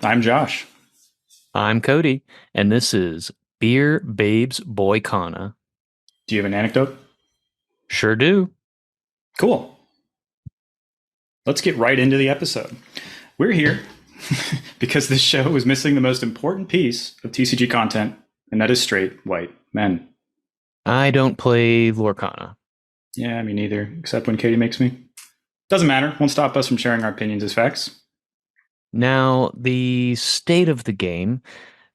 I'm Josh. I'm Cody, and this is Beer Babes Boycana. Do you have an anecdote? Sure do. Cool. Let's get right into the episode. We're here because this show is missing the most important piece of TCG content, and that is straight white men. I don't play Lorcana. Yeah, me neither, except when Katie makes me. Doesn't matter. Won't stop us from sharing our opinions as facts. Now, the state of the game,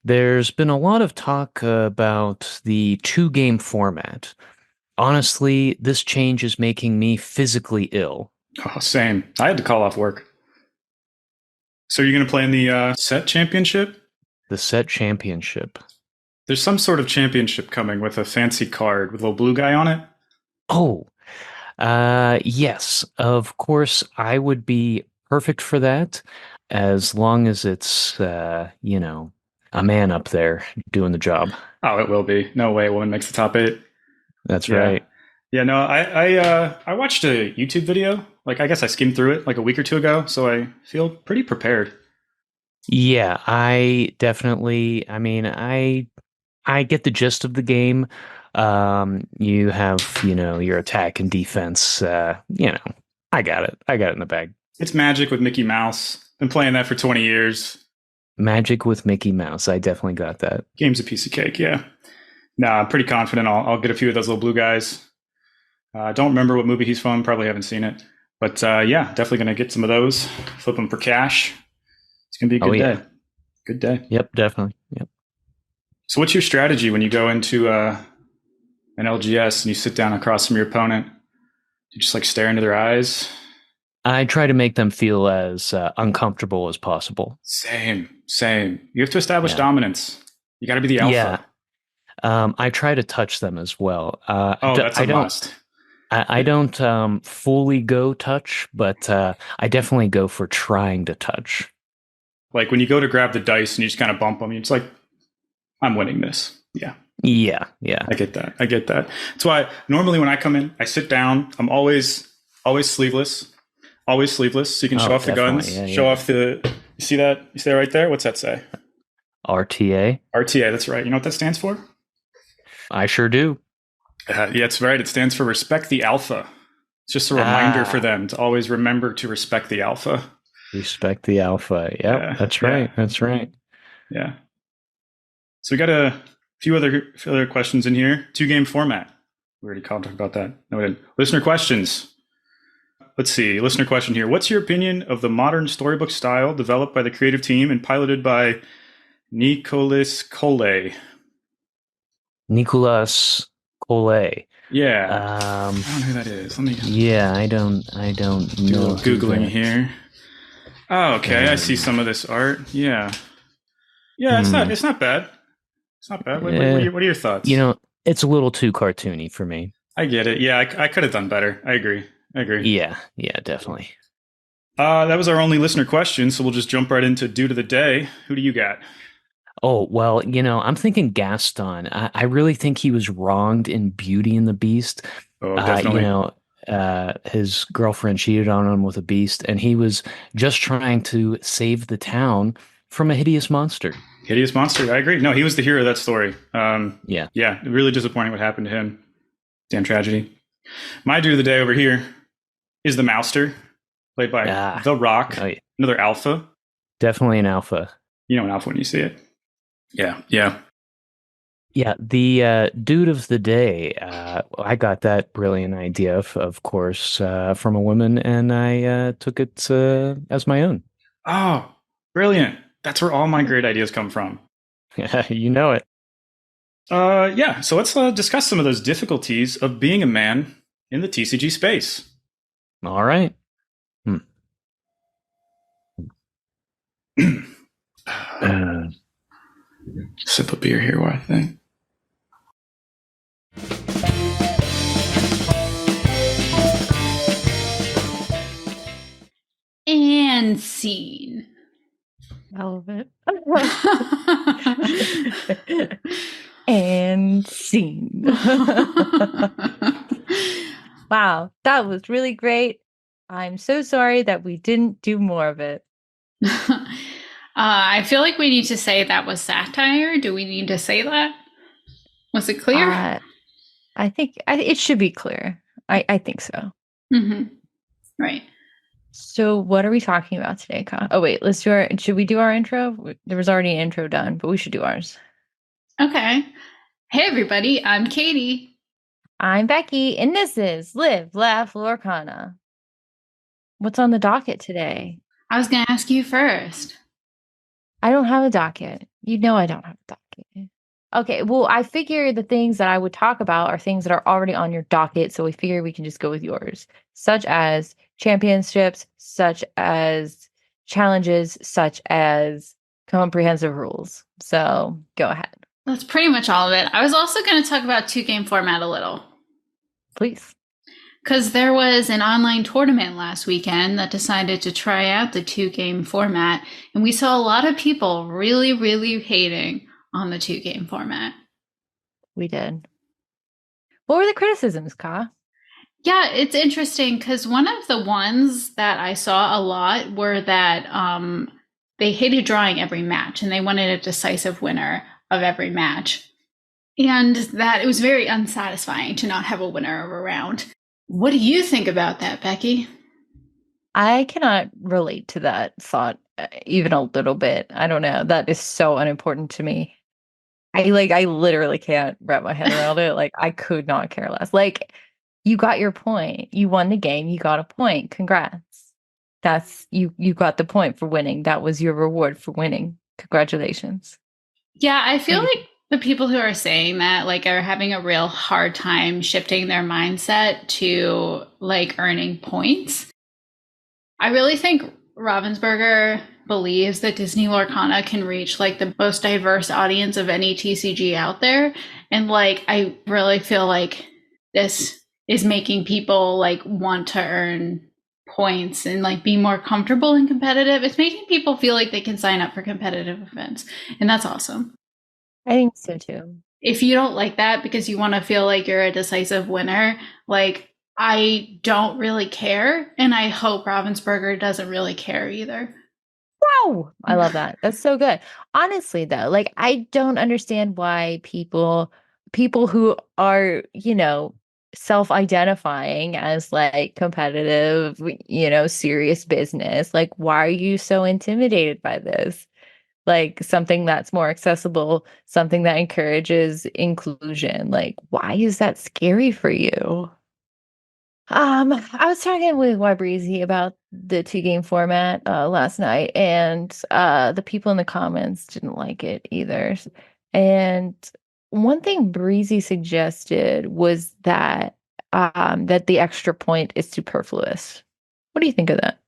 there's been a lot of talk about the two-game format. Honestly, this change is making me physically ill. Oh, same. I had to call off work. So you're going to play in the set championship? The set championship. There's some sort of championship coming with a fancy card with a little blue guy on it. Oh, yes, of course, I would be perfect for that as long as it's, a man up there doing the job. Oh, it will be. No way a woman makes the top eight. That's Yeah. right. Yeah, no, I watched a YouTube video. Like, I guess I skimmed through it like a week or two ago, so I feel pretty prepared. Yeah, I definitely, I get the gist of the game. You have, your attack and defense, I got it. I got it in the bag. It's Magic with Mickey Mouse. Been playing that for 20 years. Magic with Mickey Mouse. I definitely got that. Game's a piece of cake, yeah. No, I'm pretty confident I'll get a few of those little blue guys. I don't remember what movie he's from. Probably haven't seen it. But yeah, definitely going to get some of those. Flip them for cash. It's going to be a good day. Good day. Yep, definitely. Yep. So what's your strategy when you go into an LGS and you sit down across from your opponent? You just like stare into their eyes? I try to make them feel as uncomfortable as possible. Same. You have to establish dominance. You got to be the alpha. Yeah. I try to touch them as well. That's a must. I don't fully go touch, but I definitely go for trying to touch. Like when you go to grab the dice and you just kind of bump them, it's like, I'm winning this. Yeah. Yeah. I get that. That's why normally when I come in, I sit down. I'm always sleeveless. Always sleeveless. So you can show off the guns. Show off the... You see that? You see that right there? What's that say? RTA. RTA, that's right. You know what that stands for? I sure do. Yeah, it's right. It stands for respect the alpha. It's just a reminder for them to always remember to respect the alpha. Respect the alpha. Yep, yeah, that's right. Yeah. That's right. Yeah. So we got a few other questions in here. 2-game format. We already talked about that. No, we didn't. Listener questions. Let's see. Listener question here. What's your opinion of the modern storybook style developed by the creative team and piloted by Nicolas Collet? Nicolas Collet. Yeah. I don't know who that is. Let me. Yeah, I don't know. Do a little Googling here. Oh, okay. I see some of this art. Yeah. Yeah, it's not bad. It's not bad. What are your thoughts? It's a little too cartoony for me. I get it. Yeah, I could have done better. I agree. Yeah, definitely. That was our only listener question, so we'll just jump right into Dude of the Day. Who do you got? Oh, well, I'm thinking Gaston. I really think he was wronged in Beauty and the Beast. Oh, definitely. His girlfriend cheated on him with a beast, and he was just trying to save the town from a hideous monster. Hideous monster, I agree. No, he was the hero of that story. Yeah, really disappointing what happened to him. Damn tragedy. My Dude of the Day over here is the Mouster, played by The Rock, another alpha. Definitely an alpha. You know an alpha when you see it. Yeah. Yeah, the Dude of the Day, I got that brilliant idea, of course, from a woman, and I took it as my own. Oh, brilliant. That's where all my great ideas come from. You know it. Yeah, so let's discuss some of those difficulties of being a man in the TCG space. All right. Sip a beer here, what I think. And scene. I love it. And scene. Wow, that was really great. I'm so sorry that we didn't do more of it. I feel like we need to say that was satire. Do we need to say that? Was it clear? I think it should be clear. I think so. Right. So what are we talking about today, Ka? Oh wait, should we do our intro? There was already an intro done, but we should do ours. Okay. Hey everybody, I'm Katie. I'm Becky, and this is Live, Laugh, Lorcana. What's on the docket today? I was going to ask you first. I don't have a docket. You know I don't have a docket. Okay, well, I figure the things that I would talk about are things that are already on your docket, so we figure we can just go with yours, such as championships, such as challenges, such as comprehensive rules. So go ahead. That's pretty much all of it. I was also going to talk about 2-game format a little. Please. Because there was an online tournament last weekend that decided to try out the 2-game format, and we saw a lot of people really, really hating on the 2-game format. We did. What were the criticisms, Ka? Yeah, it's interesting because one of the ones that I saw a lot were that they hated drawing every match and they wanted a decisive winner of every match. And that it was very unsatisfying to not have a winner of a round. What do you think about that, Becky? I cannot relate to that thought even a little bit. I don't know. That is so unimportant to me. I literally can't wrap my head around it. Like, I could not care less. Like, you got your point. You won the game. You got a point. Congrats. That's you got the point for winning. That was your reward for winning. Congratulations. Yeah, I feel like the people who are saying that like are having a real hard time shifting their mindset to like earning points. I really think Ravensburger believes that Disney Lorcana can reach like the most diverse audience of any TCG out there. And like, I really feel like this is making people like want to earn points and like be more comfortable and competitive. It's making people feel like they can sign up for competitive events. And that's awesome. I think so too. If you don't like that because you want to feel like you're a decisive winner, like I don't really care. And I hope Ravensburger doesn't really care either. Wow. I love that. That's so good. Honestly, though, like I don't understand why people who are, self-identifying as like competitive, serious business, like why are you so intimidated by this? Like something that's more accessible, something that encourages inclusion. Like, why is that scary for you? I was talking with Wybreezy about the 2-game format last night, and the people in the comments didn't like it either. And one thing Breezy suggested was that that the extra point is superfluous. What do you think of that?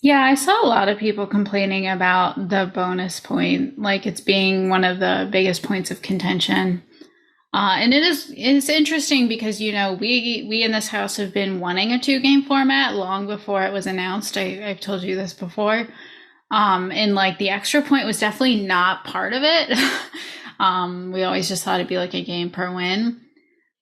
Yeah, I saw a lot of people complaining about the bonus point, like it's being one of the biggest points of contention. And it's interesting because we in this house have been wanting a 2-game format long before it was announced. I've told you this before, and like the extra point was definitely not part of it. We always just thought it'd be like a game per win.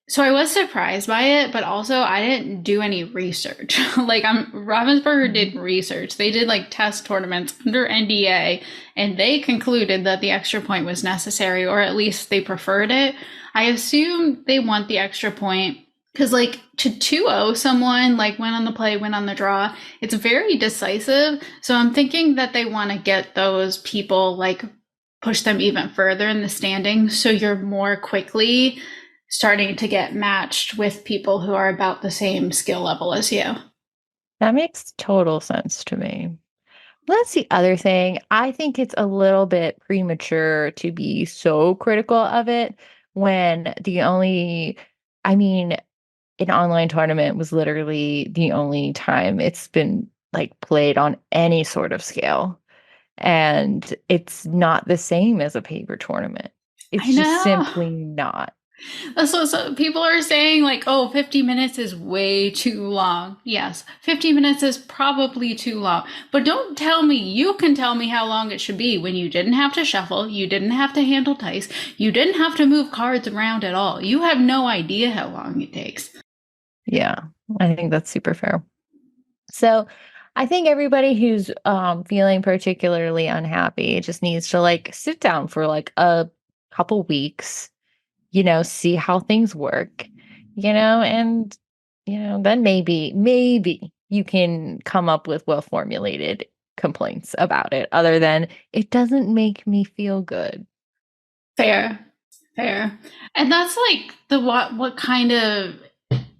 So I was surprised by it, but also I didn't do any research. Ravensburger did research. They did like test tournaments under NDA, and they concluded that the extra point was necessary, or at least they preferred it. I assume they want the extra point because like to 2-0 someone, like win on the play, win on the draw, it's very decisive. So I'm thinking that they want to get those people, like push them even further in the standings, so you're more quickly starting to get matched with people who are about the same skill level as you. That makes total sense to me. That's the other thing. I think it's a little bit premature to be so critical of it when an online tournament was literally the only time it's been like played on any sort of scale. And it's not the same as a paper tournament. It's just simply not. So people are saying like, oh, 50 minutes is way too long. Yes, 50 minutes is probably too long. But don't tell me, you can tell me how long it should be when you didn't have to shuffle, you didn't have to handle dice, you didn't have to move cards around at all. You have no idea how long it takes. Yeah, I think that's super fair. So I think everybody who's feeling particularly unhappy just needs to like sit down for like a couple weeks, see how things work, and then maybe you can come up with well-formulated complaints about it other than it doesn't make me feel good. Fair, fair. And that's like the what kind of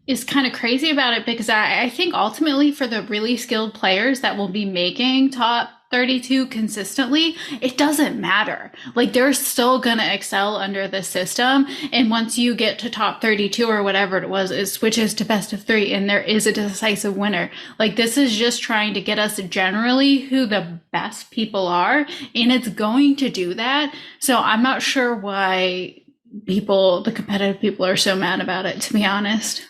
is kind of crazy about it, because I think ultimately for the really skilled players that will be making top 32 consistently, it doesn't matter. Like they're still going to excel under the system. And once you get to top 32 or whatever it was, it switches to best of 3 and there is a decisive winner. Like this is just trying to get us generally who the best people are. And it's going to do that. So I'm not sure why the competitive people are so mad about it, to be honest.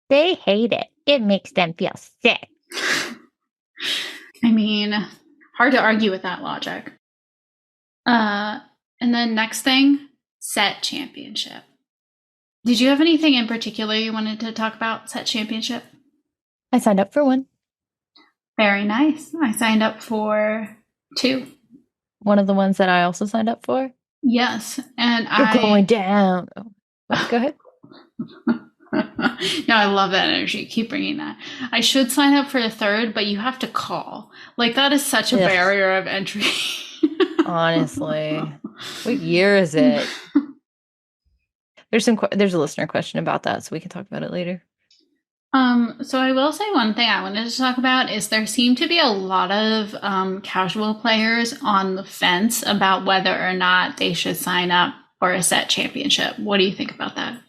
They hate it. It makes them feel sick. I mean, hard to argue with that logic. And then next thing, set championship. Did you have anything in particular you wanted to talk about set championship? I signed up for one. Very nice. I signed up for 2. One of the ones that I also signed up for? Yes. And You're going down. Oh, go ahead. No, I love that energy. Keep bringing that. I should sign up for the 3rd, but you have to call. Like that is such a barrier of entry. Honestly, what year is it? There's a listener question about that, so we can talk about it later. So I will say one thing I wanted to talk about is there seem to be a lot of casual players on the fence about whether or not they should sign up for a set championship. What do you think about that?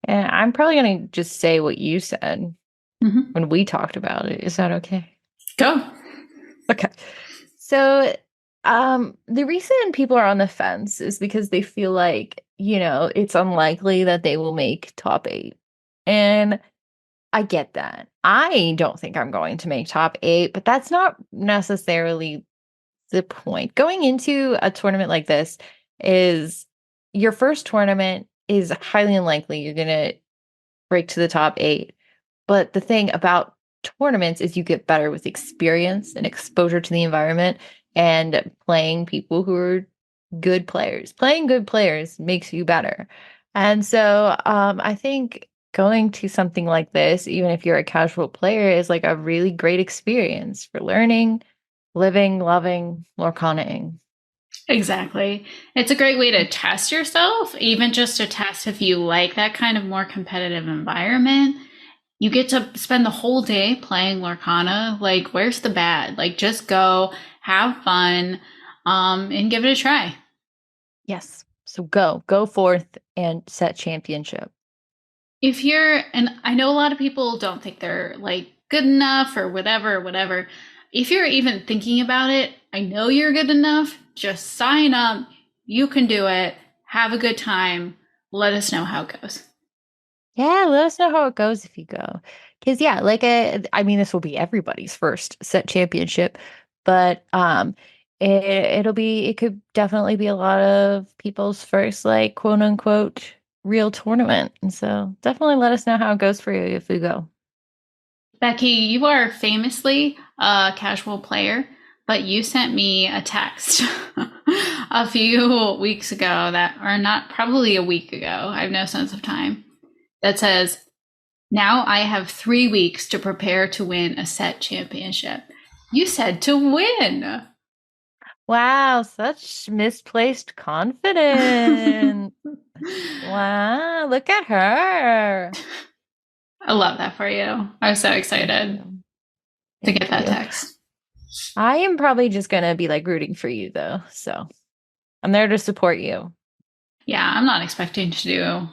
And I'm probably going to just say what you said when we talked about it. Is that okay? Go. Okay. So the reason people are on the fence is because they feel like, it's unlikely that they will make top 8. And I get that. I don't think I'm going to make top 8, but that's not necessarily the point. Going into a tournament like this is your first tournament is highly unlikely you're going to break to the top 8. But the thing about tournaments is you get better with experience and exposure to the environment and playing people who are good players. Playing good players makes you better. And so I think going to something like this, even if you're a casual player, is like a really great experience for learning, living, loving, Lorcanaing. Exactly. It's a great way to test yourself, even just to test if you like that kind of more competitive environment. You get to spend the whole day playing Lorcana. Like, where's the bad? Like, just go, have fun, and give it a try. Yes. So go forth and set championship. And I know a lot of people don't think they're like good enough or whatever. If you're even thinking about it, I know you're good enough. Just sign up. You can do it. Have a good time. Let us know how it goes. Yeah, let us know how it goes if you go. Because I mean, this will be everybody's first set championship, but it could definitely be a lot of people's first like quote unquote real tournament. And so definitely let us know how it goes for you if we go. Becky, you are famously a casual player, but you sent me a text a few weeks ago probably a week ago. I have no sense of time. That says, now I have 3 weeks to prepare to win a set championship. You said to win. Wow, such misplaced confidence. Wow, look at her. I love that for you. I was so excited to get that text. I am probably just going to be like rooting for you though. So I'm there to support you. Yeah, I'm not expecting to do.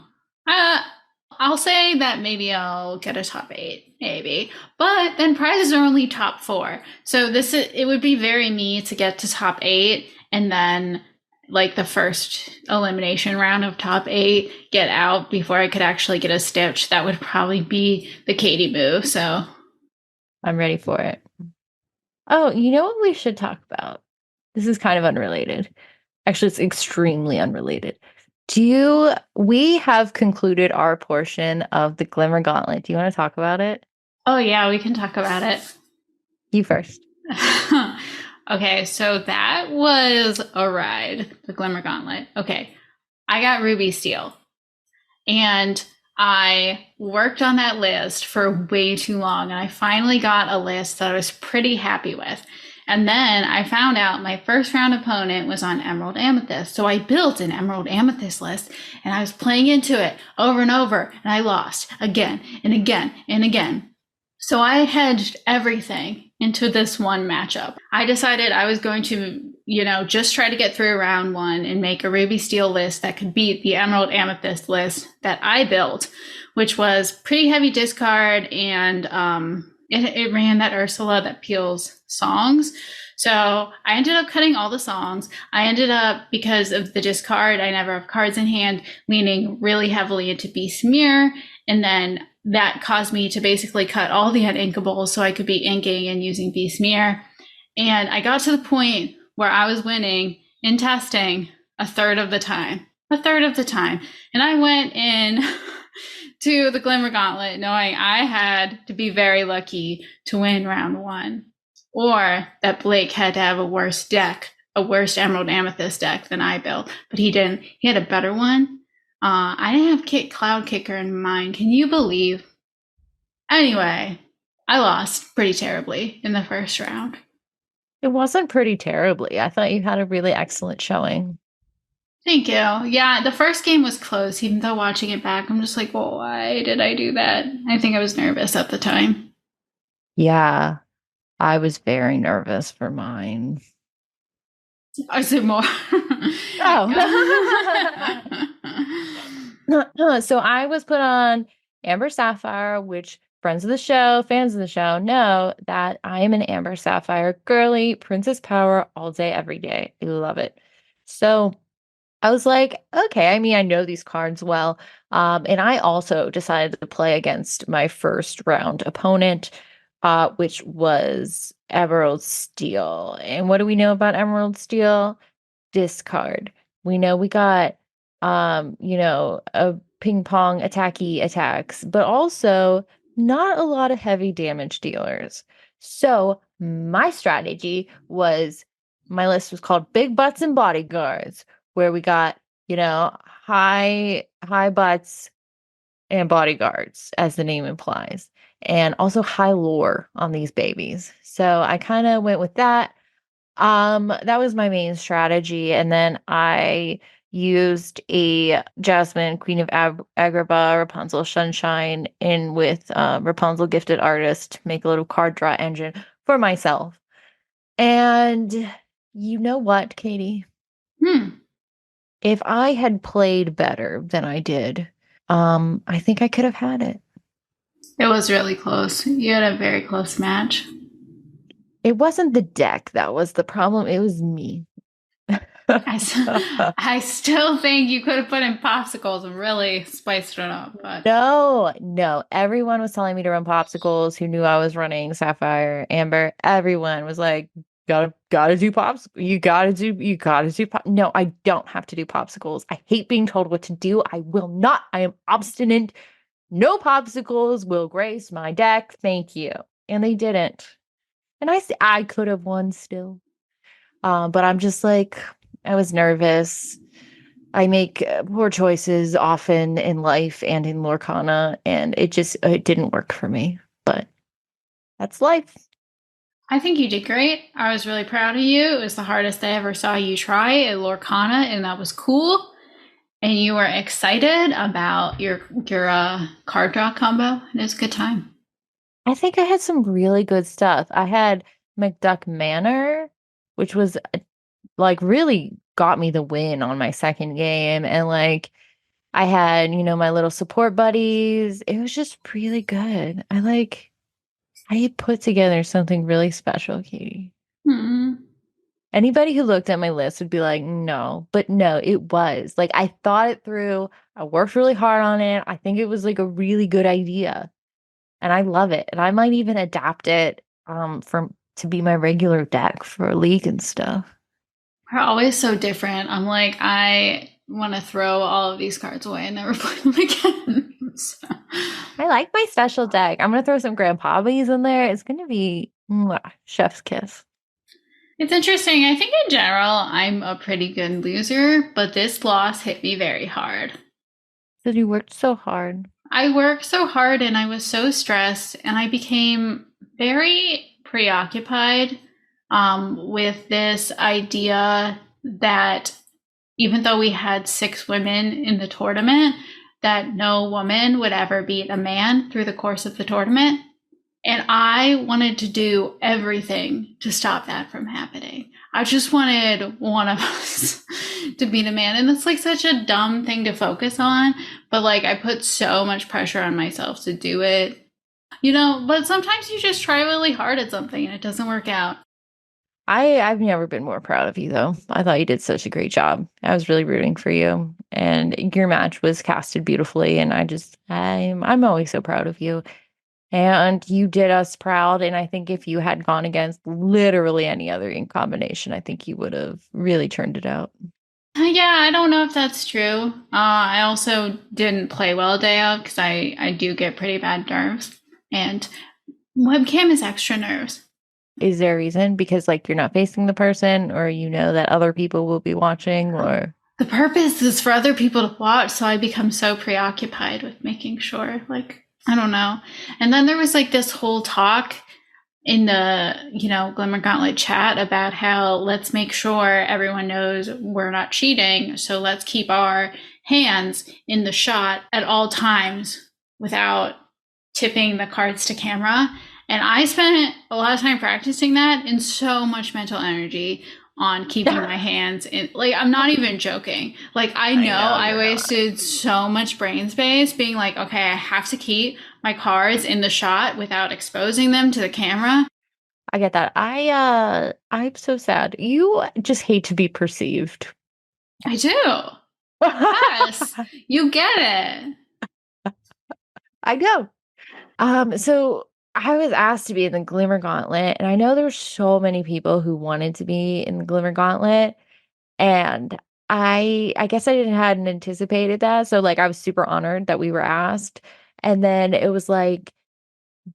I'll say that maybe I'll get a top 8, maybe. But then prizes are only top 4. So it would be very me to get to top 8 and then like the first elimination round of top 8 get out before I could actually get a stitch. That would probably be the Katie move. So I'm ready for it. Oh, you know what we should talk about? This is kind of unrelated. Actually, it's extremely unrelated. We have concluded our portion of the Glimmer Gauntlet. Do you want to talk about it? Oh yeah, we can talk about it. You first. Okay, so that was a ride, the Glimmer Gauntlet. Okay, I got Ruby Steel. And I worked on that list for way too long. And I finally got a list that I was pretty happy with. And then I found out my first round opponent was on Emerald Amethyst. So I built an Emerald Amethyst list and I was playing into it over and over. And I lost again and again and again. So I hedged everything into this one matchup. I decided I was going to, just try to get through round one and make a Ruby Steel list that could beat the Emerald Amethyst list that I built, which was pretty heavy discard, and it ran that Ursula that peels songs. So I ended up cutting all the songs. I ended up, because of the discard, I never have cards in hand, leaning really heavily into Beast Mirror, and then that caused me to basically cut all the uninkables so I could be inking and using Beast Mirror. And I got to the point where I was winning in testing a third of the time. And I went in to the Glimmer Gauntlet knowing I had to be very lucky to win round one, or that Blake had to have a worse Emerald Amethyst deck than I built. But he didn't. He had a better one. I didn't have Cloud Kicker in mind. Can you believe? Anyway, I lost pretty terribly in the first round. It wasn't pretty terribly. I thought you had a really excellent showing. Thank you. Yeah, the first game was close, even though watching it back, I'm just like, well, why did I do that? I think I was nervous at the time. Yeah, I was very nervous for mine. I said more. Oh. So I was put on Amber Sapphire, which friends of the show, fans of the show know that I am an Amber Sapphire girly, princess power all day, every day. I love it. So I was like, okay, I mean, I know these cards well. And I also decided to play against my first round opponent, which was Emerald Steel. And what do we know about Emerald Steel? Discard. We know we got a ping pong attacky attacks, but also not a lot of heavy damage dealers. So my strategy was, my list was called Big Butts and Bodyguards, where we got, high butts and bodyguards, as the name implies, and also high lore on these babies. So I kind of went with that. That was my main strategy. And then I used a Jasmine, Queen of Agrabah, Rapunzel Sunshine in with Rapunzel Gifted Artist to make a little card draw engine for myself. And you know what, Katie? If I had played better than I did, I think I could have had it. It was really close. You had a very close match. It wasn't the deck that was the problem. It was me. I still think you could have put in popsicles and really spiced it up. But No. Everyone was telling me to run popsicles who knew I was running Sapphire, Amber. Everyone was like, gotta do popsicles. You gotta do No, I don't have to do popsicles. I hate being told what to do. I will not. I am obstinate. No popsicles will grace my deck. Thank you. And they didn't. And I could have won still. But I'm just like, I was nervous. I make poor choices often in life and in Lorcana, and it didn't work for me. But that's life. I think you did great. I was really proud of you. It was the hardest I ever saw you try at Lorcana, and that was cool. And you were excited about your card draw combo, and it was a good time. I think I had some really good stuff. I had McDuck Manor, which was really got me the win on my second game. And I had, my little support buddies. It was just really good. I put together something really special, Katie. Mm-hmm. Anybody who looked at my list would be like, no, but no, it was I thought it through. I worked really hard on it. I think it was a really good idea. And I love it. And I might even adapt it to be my regular deck for League and stuff. We're always so different. I'm like, I want to throw all of these cards away and never play them again. So. I like my special deck. I'm going to throw some Grandpabbies in there. It's going to be Mwah, chef's kiss. It's interesting. I think in general, I'm a pretty good loser, but this loss hit me very hard. Because you worked so hard. I worked so hard and I was so stressed, and I became very preoccupied with this idea that even though we had 6 women in the tournament, that no woman would ever beat a man through the course of the tournament. And I wanted to do everything to stop that from happening. I just wanted one of us to beat a man. And it's like such a dumb thing to focus on. But like I put so much pressure on myself to do it. You know, but sometimes you just try really hard at something and it doesn't work out. I've never been more proud of you, though. I thought you did such a great job. I was really rooting for you, and your match was casted beautifully. And I'm always so proud of you. And you did us proud. And I think if you had gone against literally any other in combination, I think you would have really turned it out. Yeah, I don't know if that's true. I also didn't play well a day of because I do get pretty bad nerves. And webcam is extra nerves. Is there a reason? Because like you're not facing the person, or you know that other people will be watching, or the purpose is for other people to watch, so I become so preoccupied with making sure, like, I don't know. And then there was like this whole talk in the, Glimmer Gauntlet chat about how let's make sure everyone knows we're not cheating, so let's keep our hands in the shot at all times without tipping the cards to camera. And I spent a lot of time practicing that and so much mental energy on keeping my hands in. Like, I'm not even joking. Like, I know I wasted so much brain space being like, okay, I have to keep my cards in the shot without exposing them to the camera. I get that. I'm so sad. You just hate to be perceived. I do. Yes, you get it. I know. So I was asked to be in the Glimmer Gauntlet, and I know there's so many people who wanted to be in the Glimmer Gauntlet, and I guess I hadn't anticipated that. So like I was super honored that we were asked. And then it was like,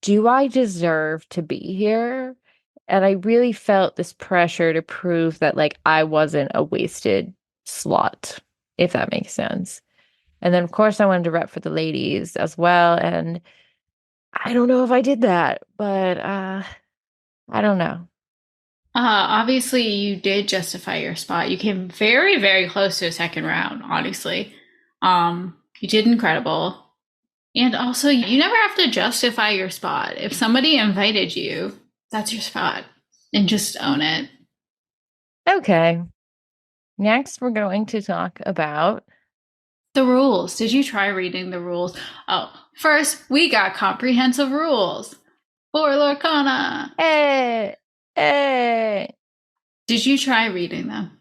do I deserve to be here? And I really felt this pressure to prove that like I wasn't a wasted slot, if that makes sense. And then of course I wanted to rep for the ladies as well. And I don't know if I did that, but I don't know. Obviously, you did justify your spot. You came very, very close to a second round, honestly. You did incredible. And also, you never have to justify your spot. If somebody invited you, that's your spot. And just own it. Okay. Next, we're going to talk about the rules. Did you try reading the rules? Oh, first, we got comprehensive rules for Boycana. Hey. Did you try reading them?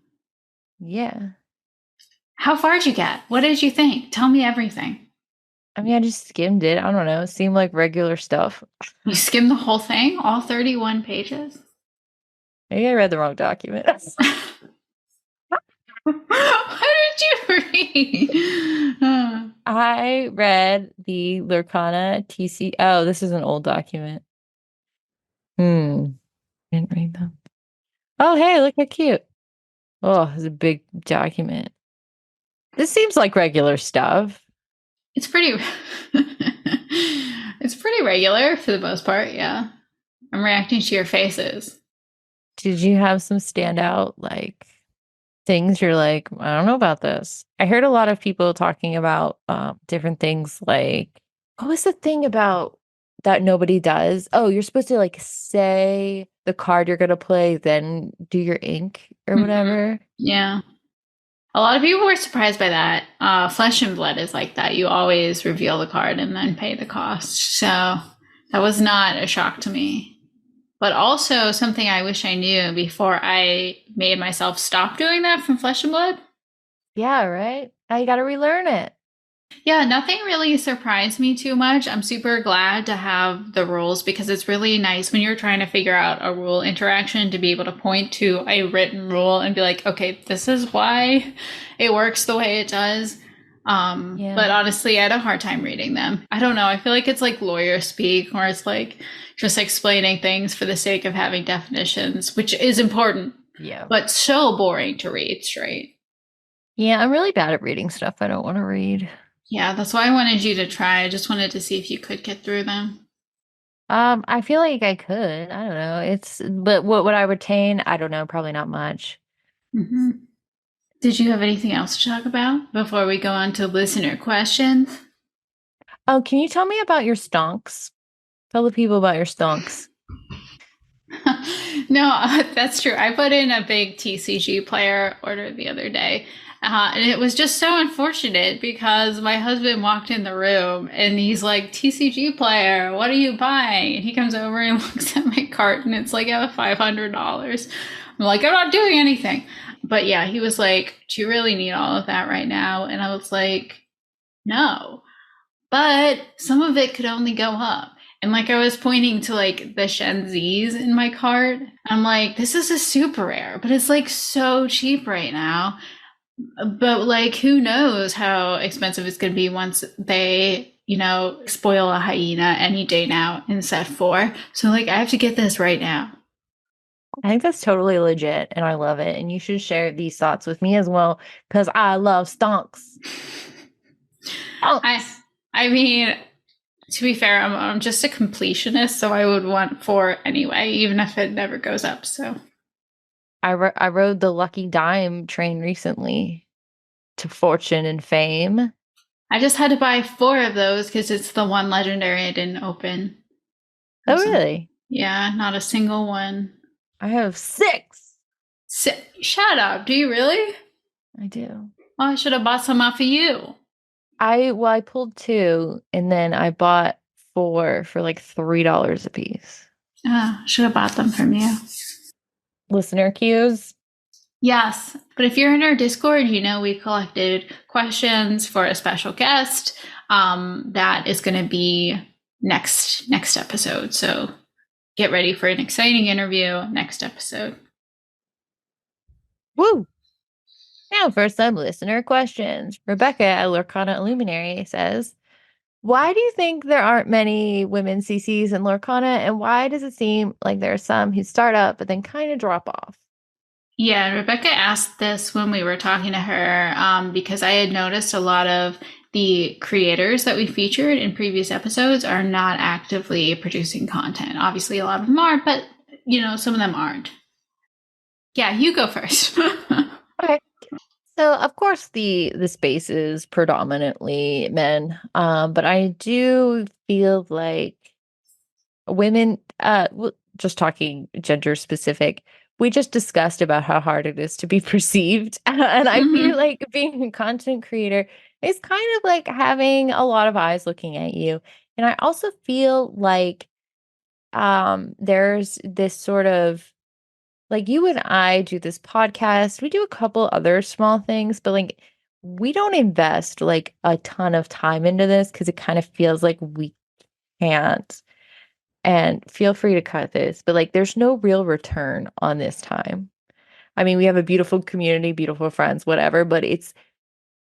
Yeah. How far did you get? What did you think? Tell me everything. I mean, I just skimmed it. I don't know. It seemed like regular stuff. You skimmed the whole thing? All 31 pages? Maybe I read the wrong document. What did you read? I read the Lurkana TC. Oh, this is an old document. Didn't read them. Oh, hey, look how cute. Oh, it's a big document. This seems like regular stuff. It's pretty it's pretty regular for the most part, yeah. I'm reacting to your faces. Did you have some standout like things you're like, I don't know about this? I heard a lot of people talking about different things like, what was the thing about that nobody does? Oh, you're supposed to like say the card you're gonna play, then do your ink or whatever. Yeah. A lot of people were surprised by that. Flesh and Blood is like that. You always reveal the card and then pay the cost. So that was not a shock to me. But also something I wish I knew before I made myself stop doing that from Flesh and Blood. Yeah, right? Now you got to relearn it. Yeah, nothing really surprised me too much. I'm super glad to have the rules because it's really nice when you're trying to figure out a rule interaction to be able to point to a written rule and be like, okay, this is why it works the way it does. But honestly, I had a hard time reading them. I don't know. I feel like it's like lawyer speak, where it's like just explaining things for the sake of having definitions, which is important. Yeah. But so boring to read straight. Yeah, I'm really bad at reading stuff I don't want to read. Yeah, that's why I wanted you to try. I just wanted to see if you could get through them. I feel like I could. I don't know. But what would I retain? I don't know. Probably not much. Mm-hmm. Did you have anything else to talk about before we go on to listener questions? Oh, can you tell me about your stonks? Tell the people about your stonks. No, that's true. I put in a big TCG player order the other day. And it was just so unfortunate because my husband walked in the room and he's like, TCG player, what are you buying? And he comes over and looks at my cart and it's like $500. I'm like, I'm not doing anything. But yeah, he was like, do you really need all of that right now? And I was like, no. But some of it could only go up. And like I was pointing to like the Shenzis in my cart. I'm like, this is a super rare, but it's like so cheap right now. But like, who knows how expensive it's going to be once they, spoil a hyena any day now in set 4. So like, I have to get this right now. I think that's totally legit and I love it. And you should share these thoughts with me as well because I love stonks. I mean, to be fair, I'm just a completionist, so I would want 4 anyway, even if it never goes up. So I rode the Lucky Dime train recently to fortune and fame. I just had to buy 4 of those because it's the one legendary I didn't open. Oh, really? Yeah, not a single one. I have 6. Shut up. Do you really? I do. Oh, I should have bought some off of you. I pulled 2 and then I bought 4 for like $3 a piece. Should have bought them from you. Listener cues? Yes, but if you're in our Discord, we collected questions for a special guest. That is going to be next episode. So get ready for an exciting interview next episode. Woo! Now for some listener questions. Rebecca at Lorcana Illuminary says, why do you think there aren't many women CCs in Lorcana, and why does it seem like there are some who start up but then kind of drop off? Yeah, Rebecca asked this when we were talking to her because I had noticed a lot of the creators that we featured in previous episodes are not actively producing content. Obviously, a lot of them are, but, some of them aren't. Yeah, you go first. Okay. So, of course, the space is predominantly men, but I do feel like women, just talking gender specific, we just discussed about how hard it is to be perceived. And I feel like being a content creator is kind of like having a lot of eyes looking at you. And I also feel like there's this sort of, like, you and I do this podcast. We do a couple other small things, but like we don't invest like a ton of time into this because it kind of feels like we can't. And feel free to cut this, but like there's no real return on this time. I mean, we have a beautiful community, beautiful friends, whatever, but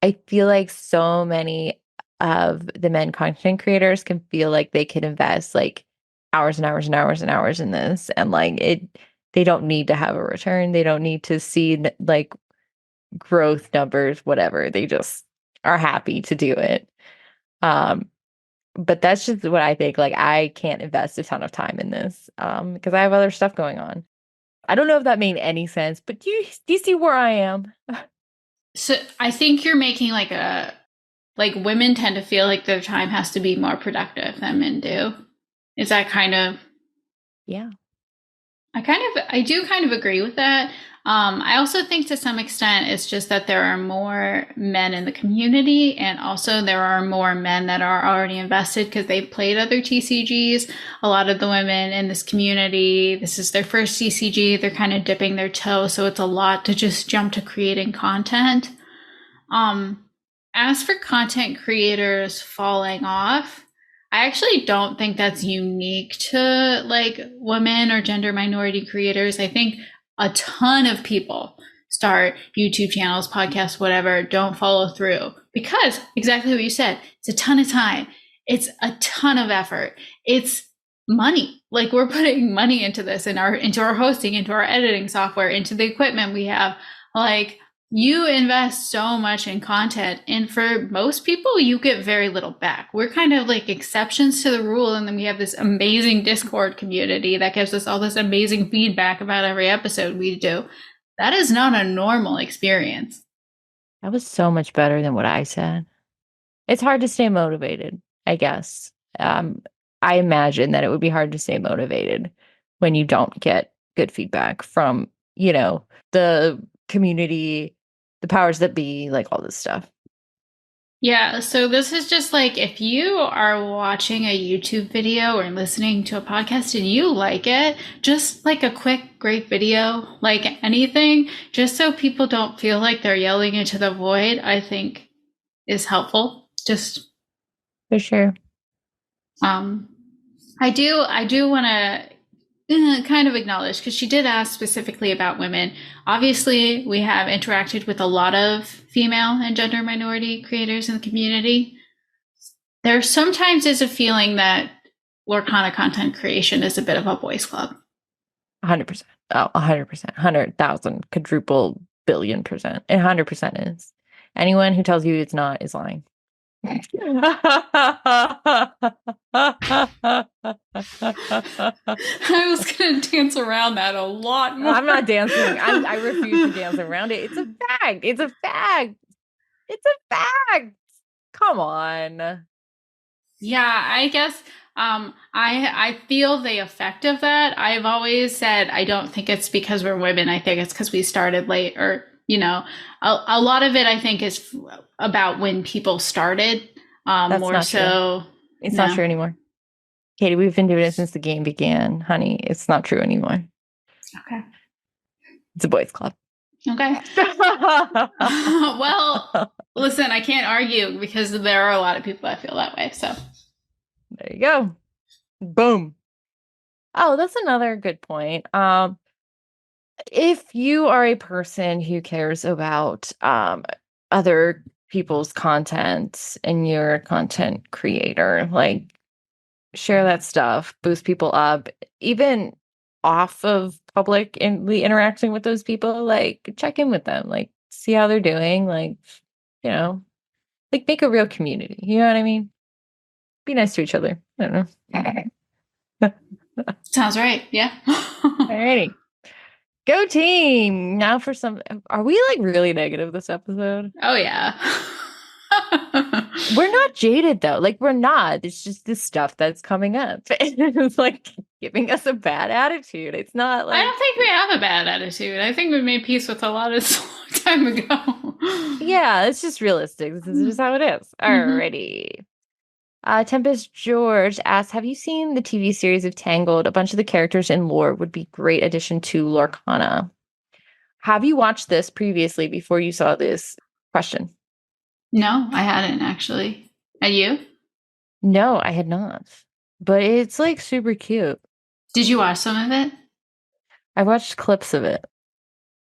I feel like so many of the men content creators can feel like they can invest like hours and hours and hours and hours in this, and like they don't need to have a return. They don't need to see like growth numbers, whatever. They just are happy to do it. But that's just what I think. Like, I can't invest a ton of time in this because I have other stuff going on. I don't know if that made any sense, but do you see where I am? So I think you're making like women tend to feel like their time has to be more productive than men do. Is that kind of? Yeah. I do kind of agree with that. I also think to some extent it's just that there are more men in the community, and also there are more men that are already invested because they've played other TCGs. A lot of the women in this community, this is their first TCG. They're kind of dipping their toe, so it's a lot to just jump to creating content. As for content creators falling off, I actually don't think that's unique to like women or gender minority creators. I think a ton of people start YouTube channels, podcasts, whatever, don't follow through Because exactly what you said, it's a ton of time. It's a ton of effort. It's money. Like we're putting money into this, into our hosting, into our editing software, into the equipment we have. Like you invest so much in content, and for most people, you get very little back. We're kind of like exceptions to the rule, and then we have this amazing Discord community that gives us all this amazing feedback about every episode we do. That is not a normal experience. That was so much better than what I said. It's hard to stay motivated, I guess. I imagine that it would be hard to stay motivated when you don't get good feedback from, the community, the powers that be, like all this stuff. Yeah, so this is just like if you are watching a YouTube video or listening to a podcast and you like it, just like a quick, great video, like anything, just so people don't feel like they're yelling into the void, I think is helpful. Just For sure. I do want to kind of acknowledge, because she did ask specifically about women. Obviously, we have interacted with a lot of female and gender minority creators in the community. There sometimes is a feeling that Lorcana content creation is a bit of a boys' club. 100%. Oh, 100%. 100,000, quadruple billion %. 100% is. Anyone who tells you it's not is lying. I was going to dance around that a lot more. I'm not dancing. I refuse to dance around it. It's a fact. It's a fact. It's a fact. Come on. Yeah, I guess I feel the effect of that. I've always said I don't think it's because we're women. I think it's because we started late, or a lot of it I think is about when people started. That's more not so. True. It's not true anymore. Katie, we've been doing it since the game began, honey. It's not true anymore. Okay. It's a boys' club. Okay. Well, listen, I can't argue because there are a lot of people that feel that way. So there you go. Boom. Oh, that's another good point. If you are a person who cares about other people's content and you're a content creator, like share that stuff, boost people up, even off of public and interacting with those people, like check in with them, like see how they're doing, like like make a real community. You know what I mean? Be nice to each other. I don't know. sounds right. Yeah. Alrighty. Go team. Now for some, are we like really negative this episode? Oh yeah. We're not jaded though. Like we're not. It's just this stuff that's coming up. It's like giving us a bad attitude. It's not like I don't think we have a bad attitude. I think we made peace with a lot of this a long time ago. Yeah, it's just realistic. This is just how it is. Alrighty. Tempest George asks, have you seen the TV series of Tangled? A bunch of the characters and lore would be great addition to Lorcana. Have you watched this previously before you saw this question? No, I hadn't actually. Had you? No, I had not. But it's like super cute. Did you watch some of it? I watched clips of it.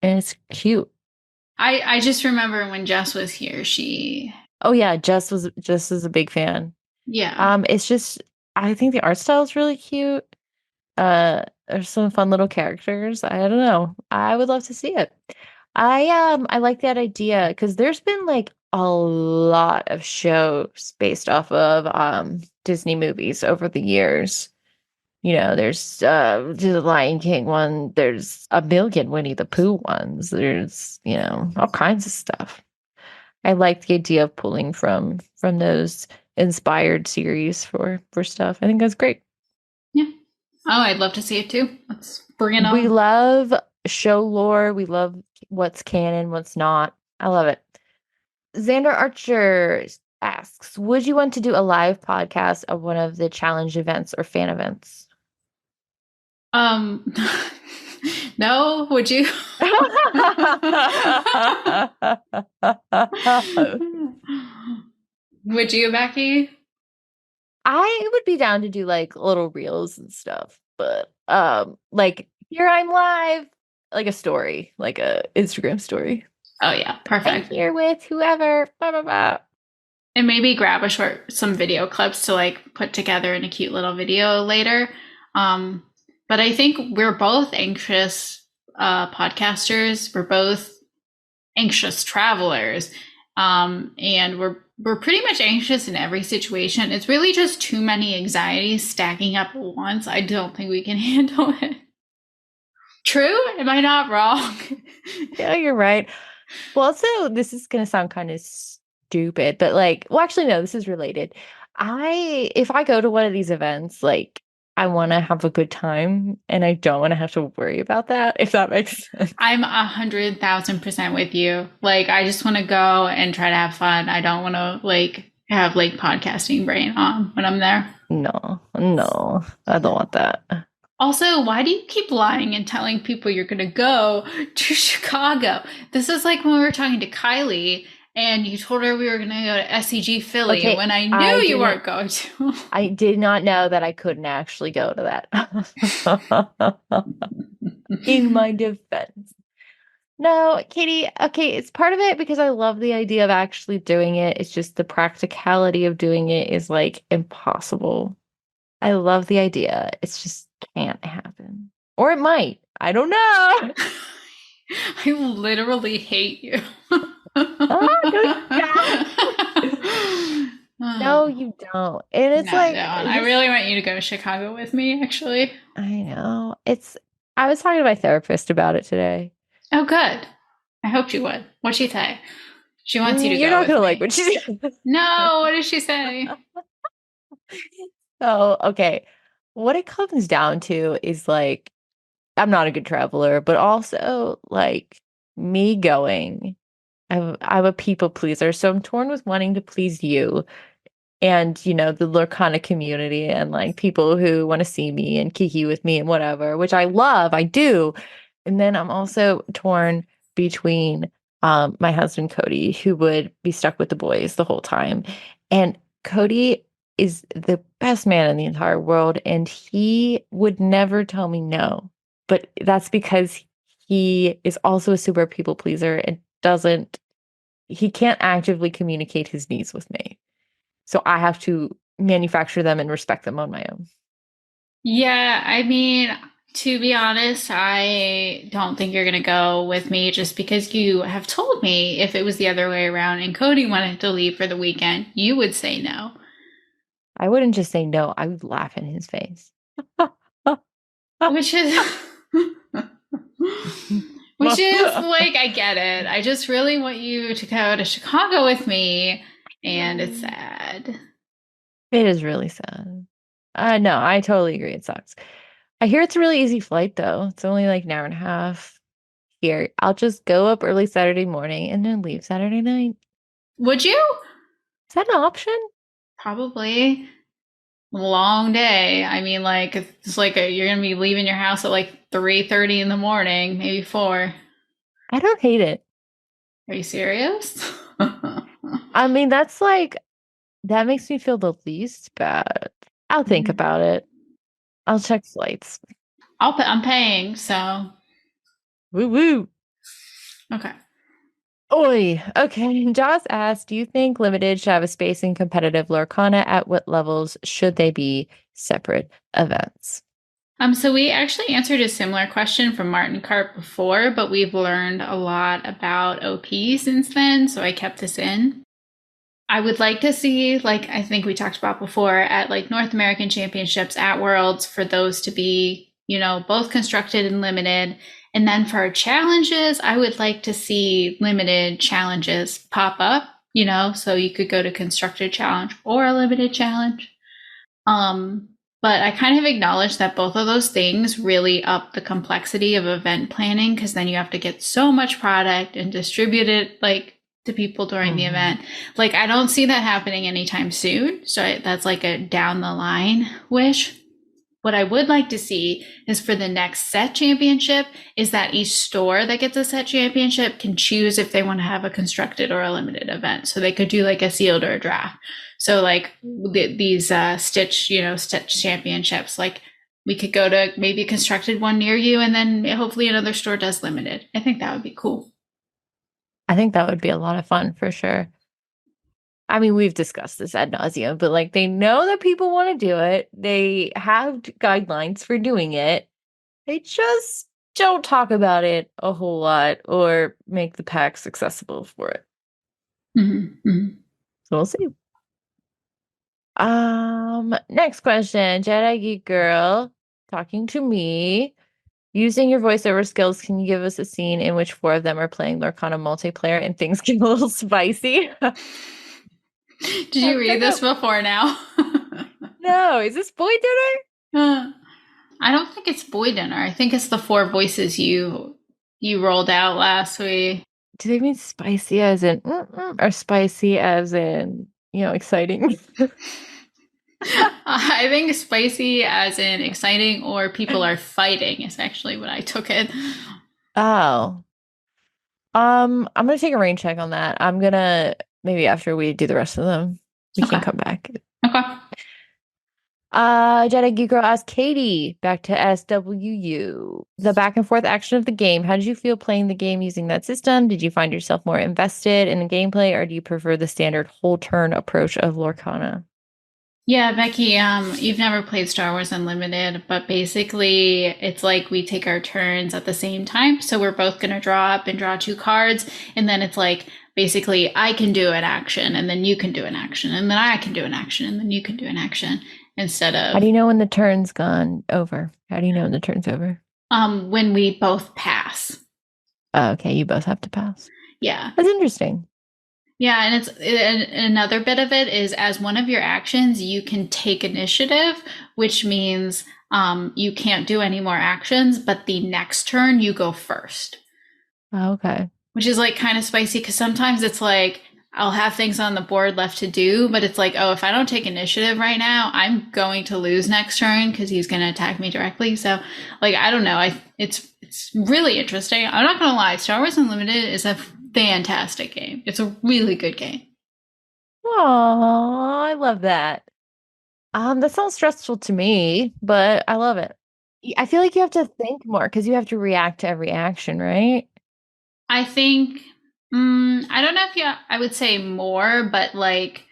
And it's cute. I just remember when Jess was here, she Oh yeah, Jess was a big fan. Yeah. It's just I think the art style is really cute. There's some fun little characters. I don't know. I would love to see it. I like that idea because there's been like a lot of shows based off of Disney movies over the years. There's the Lion King one, there's a million Winnie the Pooh ones, there's all kinds of stuff. I like the idea of pulling from those inspired series for stuff. I think that's great. Yeah. Oh, I'd love to see it too. Let's bring it on. We love show lore. We love what's canon, what's not. I love it. Xander Archer asks, would you want to do a live podcast of one of the challenge events or fan events? No, would you? Would you, Becky? I would be down to do like little reels and stuff, but like here I'm live, like a story, like a Instagram story. Oh yeah, perfect. I'm here with whoever. Blah, blah, blah. And maybe grab some video clips to like put together in a cute little video later. But I think we're both anxious podcasters. We're both anxious travelers. And we're pretty much anxious in every situation. It's really just too many anxieties stacking up at once. I don't think we can handle it. True? Am I not wrong? Yeah, you're right. Well, also, this is going to sound kind of stupid, but like, well, actually, no, this is related. If I go to one of these events, like, I want to have a good time and I don't want to have to worry about that, if that makes sense. I'm 100,000% with you. Like, I just want to go and try to have fun. I don't want to like have like podcasting brain on when I'm there. No, I don't want that. Also, why do you keep lying and telling people you're going to go to Chicago? This is like when we were talking to Kylie and you told her we were going to go to SCG Philly Okay, when I knew you weren't going to. I did not know that I couldn't actually go to that. In my defense. No, Katie, okay, it's part of it because I love the idea of actually doing it. It's just the practicality of doing it is like impossible. I love the idea. It's just can't happen. Or it might. I don't know. I literally hate you. No, you don't. And it's No, like I really want you to go to Chicago with me, actually. I know. I was talking to my therapist about it today. Oh, good. I hoped you would. What'd she say? She wants you to go. You're not going to like what she said. No, what did she say? Oh, okay. What it comes down to is like I'm not a good traveler, but also like me going. I'm a people pleaser, so I'm torn with wanting to please you and the Lurkana community and like people who want to see me and kiki with me and whatever, which I love, I do. And then I'm also torn between my husband Cody, who would be stuck with the boys the whole time. And Cody is the best man in the entire world, and he would never tell me no. But that's because he is also a super people pleaser and he can't actively communicate his needs with me. So I have to manufacture them and respect them on my own. Yeah, I mean, to be honest, I don't think you're going to go with me just because you have told me if it was the other way around and Cody wanted to leave for the weekend, you would say no. I wouldn't just say no. I would laugh in his face. Which is which is like, I get it. I just really want you to go to Chicago with me, and it's sad. It is really sad. No, I totally agree. It sucks. I hear it's a really easy flight, though. It's only like an hour and a half. Here, I'll just go up early Saturday morning and then leave Saturday night. Would you? Is that an option? Probably. Long day. I mean, like it's like you're gonna be leaving your house at like 3:30 in the morning, maybe 4. I don't hate it. Are you serious? I mean, that makes me feel the least bad. I'll think about it. I'll check flights. I'm paying, so Woo woo. okay. Oi. Okay. Joss asked, do you think limited should have a space in competitive Lorcana? At what levels should they be separate events? So we actually answered a similar question from Martin Karp before, but we've learned a lot about OP since then, so I kept this in. I would like to see, like I think we talked about before, at like North American Championships, at Worlds, for those to be, both constructed and limited. And then for our challenges, I would like to see limited challenges pop up, so you could go to constructed challenge or a limited challenge. But I kind of acknowledge that both of those things really up the complexity of event planning, because then you have to get so much product and distribute it like to people during the event. Like, I don't see that happening anytime soon. So that's like a down the line wish. What I would like to see is for the next set championship is that each store that gets a set championship can choose if they want to have a constructed or a limited event. So they could do like a sealed or a draft. So like these Stitch championships, like we could go to maybe a constructed one near you, and then hopefully another store does limited. I think that would be cool. I think that would be a lot of fun for sure. I mean, we've discussed this ad nauseum, but like they know that people want to do it. They have guidelines for doing it. They just don't talk about it a whole lot or make the packs accessible for it. So we'll see. Next question. Jedi Geek Girl talking to me. Using your voiceover skills, can you give us a scene in which 4 of them are playing Lorcana multiplayer and things get a little spicy? Did you read this before now? No, is this boy dinner? I don't think it's boy dinner. I think it's the 4 voices you rolled out last week. Do they mean spicy as in or spicy as in, exciting? I think spicy as in exciting or people are fighting is actually what I took it. Oh. I'm gonna take a rain check on that. I'm gonna maybe after we do the rest of them, we can come back. Okay. Jedi Geek Girl asked Katie back to SWU. The back and forth action of the game. How did you feel playing the game using that system? Did you find yourself more invested in the gameplay, or do you prefer the standard whole turn approach of Lorcana? Yeah, Becky, you've never played Star Wars Unlimited, but basically it's like we take our turns at the same time. So we're both going to draw up and draw 2 cards. And then it's like, basically I can do an action and then you can do an action and then I can do an action and then you can do an action instead of. How do you know when the turn's gone over? How do you know when the turn's over? When we both pass. Oh, okay, you both have to pass. Yeah. That's interesting. Yeah, and another bit of it is as one of your actions, you can take initiative, which means you can't do any more actions, but the next turn you go first. Oh, okay. Which is like kind of spicy because sometimes it's like I'll have things on the board left to do, but it's like, oh, if I don't take initiative right now, I'm going to lose next turn because he's going to attack me directly. So, like, I don't know. It's really interesting. I'm not going to lie. Star Wars Unlimited is a fantastic game. It's a really good game. Oh, I love that. That sounds stressful to me, but I love it. I feel like you have to think more because you have to react to every action, right? I think, I don't know if I would say more, but like,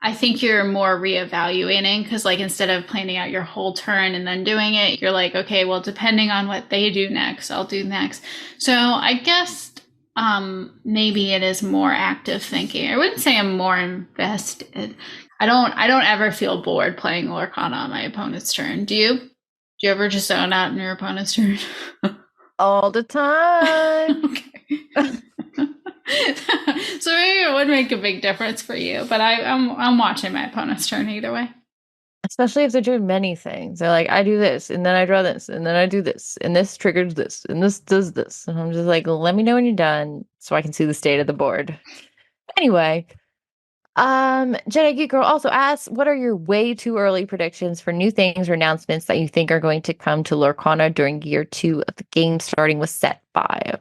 I think you're more reevaluating because, like, instead of planning out your whole turn and then doing it, you're like, okay, well, depending on what they do next, I'll do next. So I guess maybe it is more active thinking. I wouldn't say I'm more invested. I don't ever feel bored playing Lorcana on my opponent's turn. Do you? Do you ever just zone out in your opponent's turn? All the time. Okay. So maybe it would make a big difference for you, but I'm watching my opponent's turn either way. Especially if they're doing many things. They're like, I do this, and then I draw this, and then I do this, and this triggers this, and this does this. And I'm just like, let me know when you're done so I can see the state of the board. Anyway, Jedi Geek Girl also asks, what are your way too early predictions for new things or announcements that you think are going to come to Lorcana during year 2 of the game, starting with set 5?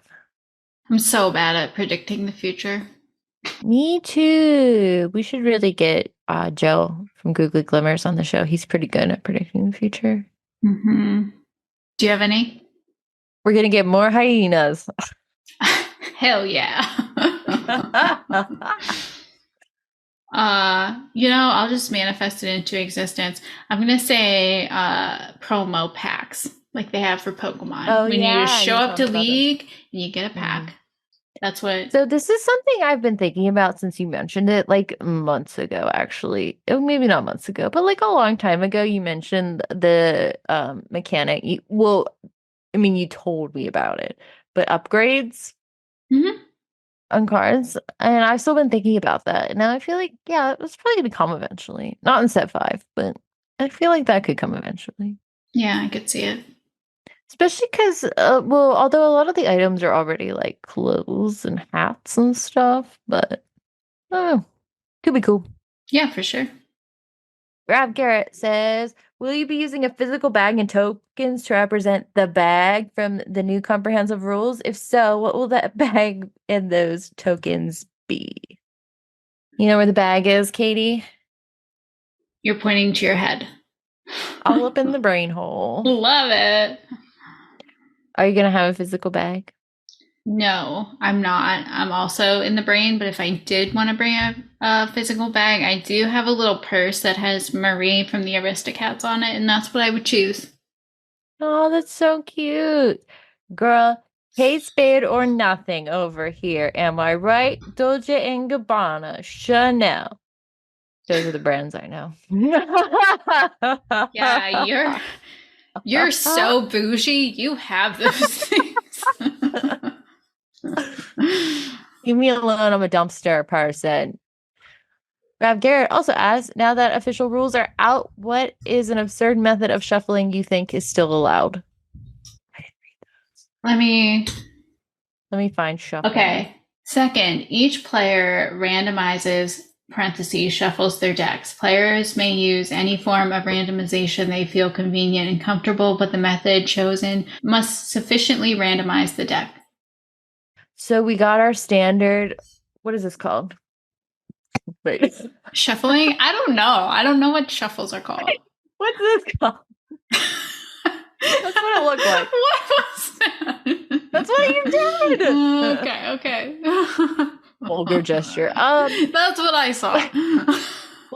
I'm so bad at predicting the future. Me too. We should really get Joe from Googly Glimmers on the show. He's pretty good at predicting the future. Mm-hmm. Do you have any? We're going to get more hyenas. Hell yeah. I'll just manifest it into existence. I'm gonna say promo packs like they have for Pokemon. Oh, when yeah, you show you up to talked about League and you get a pack. That's what. So this is something I've been thinking about since you mentioned it, like months ago, actually. Oh, maybe not months ago, but like a long time ago, you mentioned the mechanic. I mean, you told me about it, but upgrades on cards, and I've still been thinking about that. And now I feel like, yeah, it's probably gonna come eventually. Not in set 5, but I feel like that could come eventually. Yeah, I could see it. Especially because, although a lot of the items are already like clothes and hats and stuff, but oh, could be cool. Yeah, for sure. Rob Garrett says, will you be using a physical bag and tokens to represent the bag from the new comprehensive rules? If so, what will that bag and those tokens be? You know where the bag is, Katie? You're pointing to your head. All up in the brain hole. Love it. Are you going to have a physical bag? No, I'm not. I'm also in the brain, but if I did want to bring a physical bag, I do have a little purse that has Marie from the Aristocats on it, and that's what I would choose. Oh, that's so cute. Girl, Kate Spade or nothing over here. Am I right? Dolce and Gabbana, Chanel. Those are the brands I know. Yeah, you're so bougie. You have those things. Leave me alone. I'm a dumpster person. Rav Garrett also asks, now that official rules are out, what is an absurd method of shuffling you think is still allowed? Let me. Let me find shuffling. Okay. Second, each player randomizes parentheses shuffles their decks. Players may use any form of randomization they feel convenient and comfortable, but the method chosen must sufficiently randomize the deck. So we got our standard. What is this called? Wait. Shuffling? I don't know. I don't know what shuffles are called. What's this called? That's what it looked like. What was that? That's what you did. Okay. Vulgar gesture. That's what I saw.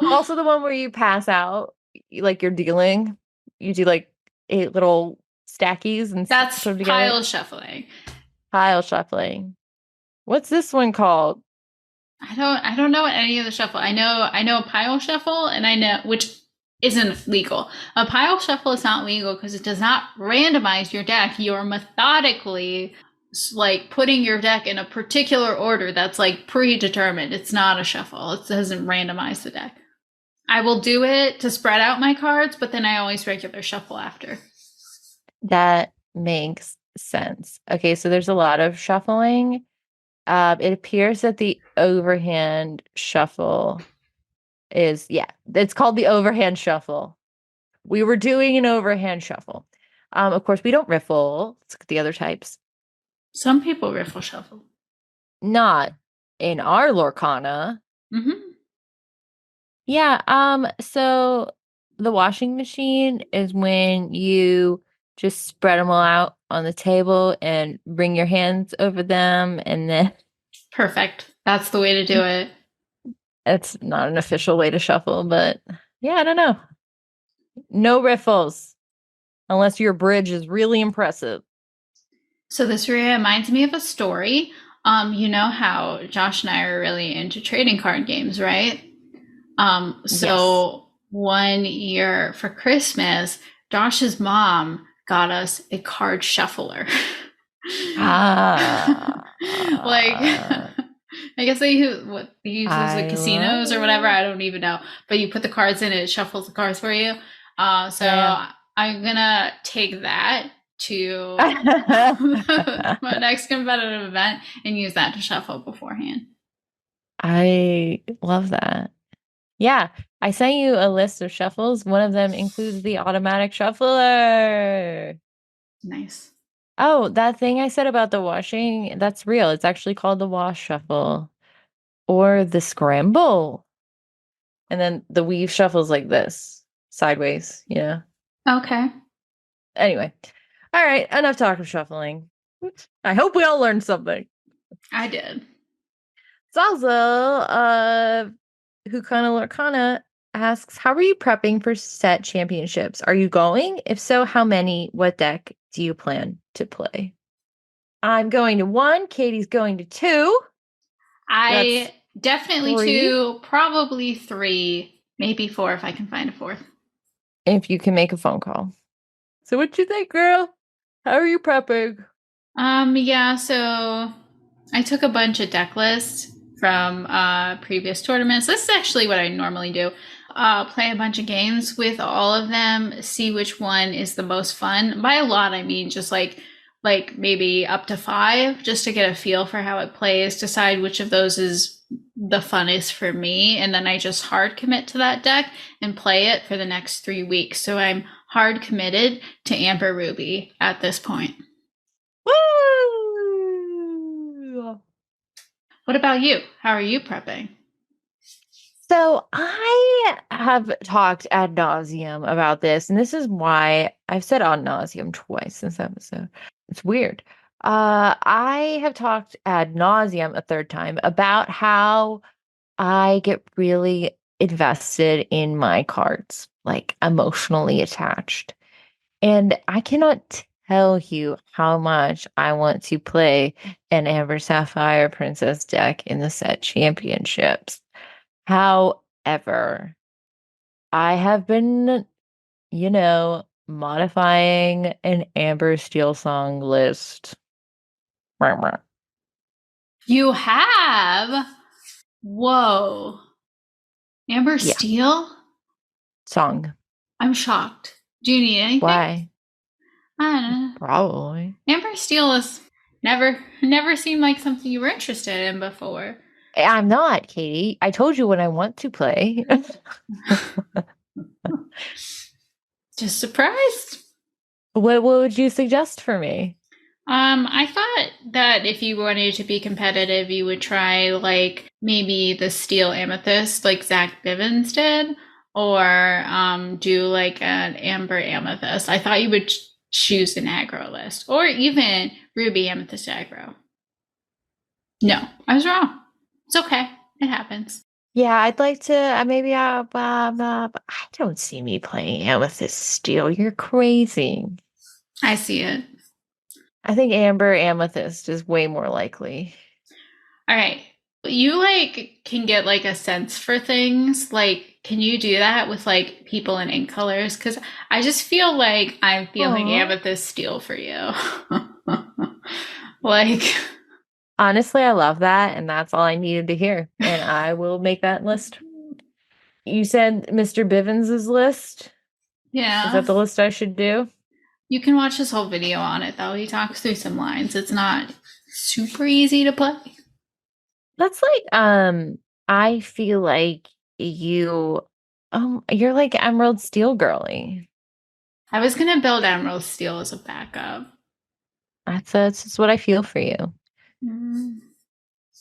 Also the one where you pass out, like you're dealing. You do like 8 little stackies and that's put them together. pile shuffling. Pile shuffling. What's this one called? I don't know any of the shuffle. I know a pile shuffle, and I know which isn't legal. A pile shuffle is not legal because it does not randomize your deck. You're methodically like putting your deck in a particular order that's like predetermined. It's not a shuffle. It doesn't randomize the deck. I will do it to spread out my cards, but then I always regular shuffle after. That makes sense. Okay, so there's a lot of shuffling. It appears that the overhand shuffle is, it's called the overhand shuffle. We were doing an overhand shuffle. Of course, we don't riffle. Let's look at the other types. Some people riffle shuffle. Not in our Lorcana. Mm-hmm. Yeah, so the washing machine is when you just spread them all out on the table and bring your hands over them, and then Perfect. That's the way to do it. it's not an official way to shuffle, but yeah, I don't know. No riffles unless your bridge is really impressive. So this reminds me of a story. You know how Josh and I are really into trading card games, right? So one year for Christmas, Josh's mom got us a card shuffler. Like, I guess they use like casinos or whatever. I don't even know. But you put the cards in, it shuffles the cards for you. I'm gonna take that to my next competitive event and use that to shuffle beforehand. I love that. Yeah, I sent you a list of shuffles. One of them includes the automatic shuffler. Nice. Oh, that thing I said about the washing, that's real. It's actually called the wash shuffle or the scramble. And then the weave shuffles like this, sideways, yeah. Okay. Anyway, all right, enough talk of shuffling. I hope we all learned something. I did. Salsa, Hukana Lorcana asks, how are you prepping for set championships? Are you going? If so, how many? What deck do you plan to play? I'm going to 1. Katie's going to 2. I definitely 3. 2, probably 3, maybe 4 if I can find a 4th. If you can make a phone call. So what you think, girl? How are you prepping? Yeah, so I took a bunch of deck lists from previous tournaments. This is actually what I normally do. Play a bunch of games with all of them, see which one is the most fun. By a lot, I mean just like maybe up to 5, just to get a feel for how it plays, decide which of those is the funnest for me, and then I just hard commit to that deck and play it for the next 3 weeks. So I'm hard committed to Amber Ruby at this point. Woo! What about you? How are you prepping? So I have talked ad nauseum about this, and this is why I've said ad nauseum twice this episode. It's weird. I have talked ad nauseum a third time about how I get really invested in my cards, like emotionally attached. And I cannot tell you how much I want to play an Amber Sapphire Princess deck in the set championships. However, I have been, modifying an Amber Steel Song list. You have? Whoa. Amber Yeah, Steel? song. I'm shocked. Do you need anything? Why? I don't know. Probably. Amber Steel is never seemed like something you were interested in before. I'm not, Katie. I told you when I want to play. Just surprised. What would you suggest for me? I thought that if you wanted to be competitive, you would try like maybe the steel amethyst, like Zach Bivens did, or do like an amber amethyst. I thought you would choose an aggro list, or even ruby amethyst aggro. No, I was wrong. It's okay. It happens. Yeah, I'd like to. Maybe I don't see me playing Amethyst Steel. You're crazy. I see it. I think Amber Amethyst is way more likely. All right. You like can get like a sense for things. Like, can you do that with like people in ink colors? Because I just feel like I'm feeling Aw. amethyst steel for you. Like, Honestly, I love that, and that's all I needed to hear. And I will make that list. You said Mr. Bivens's list? Is yeah. that the list I should do? You can watch this whole video on it though. He talks through some lines. It's not super easy to play. That's like I feel like you're like Emerald Steel girly. I was gonna build emerald steel as a backup. That's what I feel for you. Mm.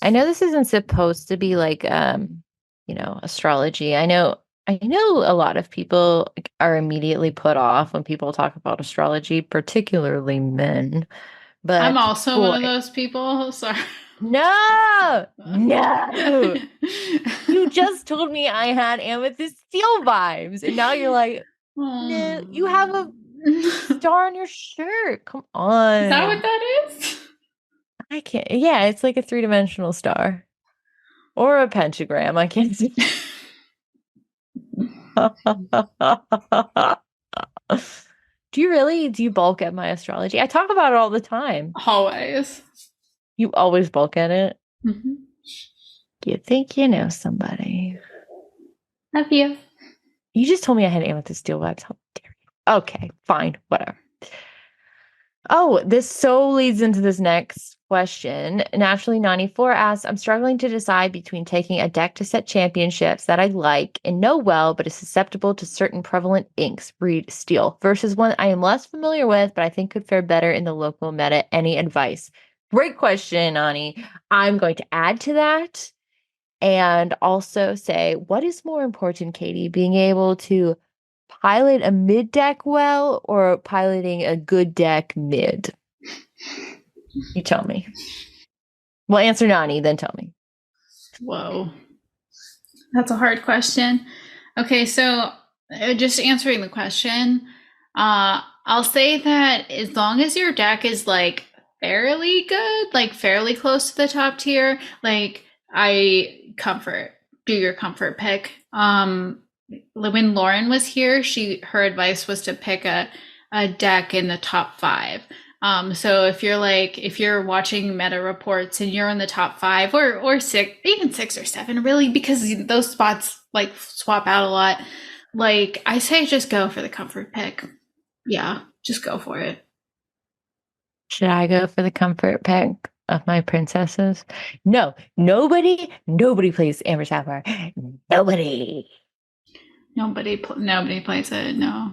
I know this isn't supposed to be like astrology. I know a lot of people are immediately put off when people talk about astrology, particularly men. But I'm also boy, one of those people. Sorry. no, no. You just told me I had amethyst steel vibes, and now you're like, no, you have a star on your shirt. Come on. Is that what that is? I can't. Yeah, it's like a 3-dimensional star or a pentagram. I can't see. Do you bulk at my astrology? I talk about it all the time. Always. You always bulk at it. Mm-hmm. You think you know somebody. Love you. You just told me I had amethyst steel vibes. How dare you? Okay, fine, whatever. Oh, this so leads into this next question. Naturally 94 asks, I'm struggling to decide between taking a deck to set championships that I like and know well, but is susceptible to certain prevalent inks, read steel, versus one I am less familiar with, but I think could fare better in the local meta. Any advice? Great question, Ani. I'm going to add to that and also say, what is more important, Katie, being able to pilot a mid deck well or piloting a good deck mid? You tell me. Well, answer Nani, then tell me. Whoa. That's a hard question. Okay, so just answering the question, I'll say that as long as your deck is like fairly good, like fairly close to the top tier, like do your comfort pick. When Lauren was here, her advice was to pick a deck in the top 5. So if you're watching meta reports and you're in the top 5 or 6, even 6 or 7, really, because those spots like swap out a lot. Like I say, just go for the comfort pick. Yeah, just go for it. Should I go for the comfort pick of my princesses? No, nobody plays Amber Sapphire. Nobody. Nobody plays it. No.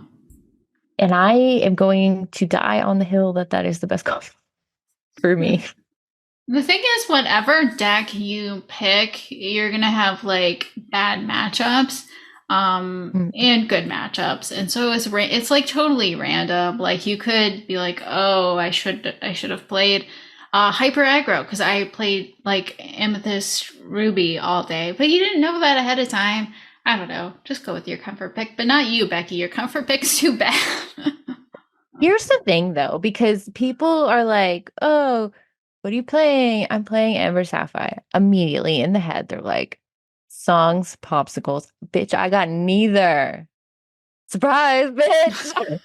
And I am going to die on the hill that is the best call for me. The thing is, whatever deck you pick, you're gonna have like bad matchups. and good matchups. And so it's like totally random. Like you could be like, oh, I should have played hyper aggro because I played like Amethyst Ruby all day, but you didn't know that ahead of time. I don't know. Just go with your comfort pick, but not you, Becky. Your comfort pick's too bad. Here's the thing, though, because people are like, oh, what are you playing? I'm playing Amber Sapphire. Immediately in the head, they're like, songs, popsicles. Bitch, I got neither. Surprise, bitch.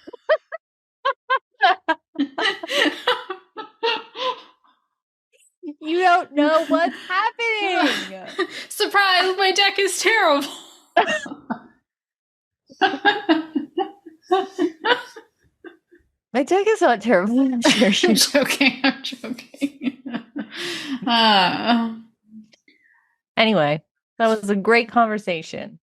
You don't know what's happening. Surprise, my deck is terrible. My deck is not terrible. I'm sure I'm joking. I'm joking. Anyway, that was a great conversation.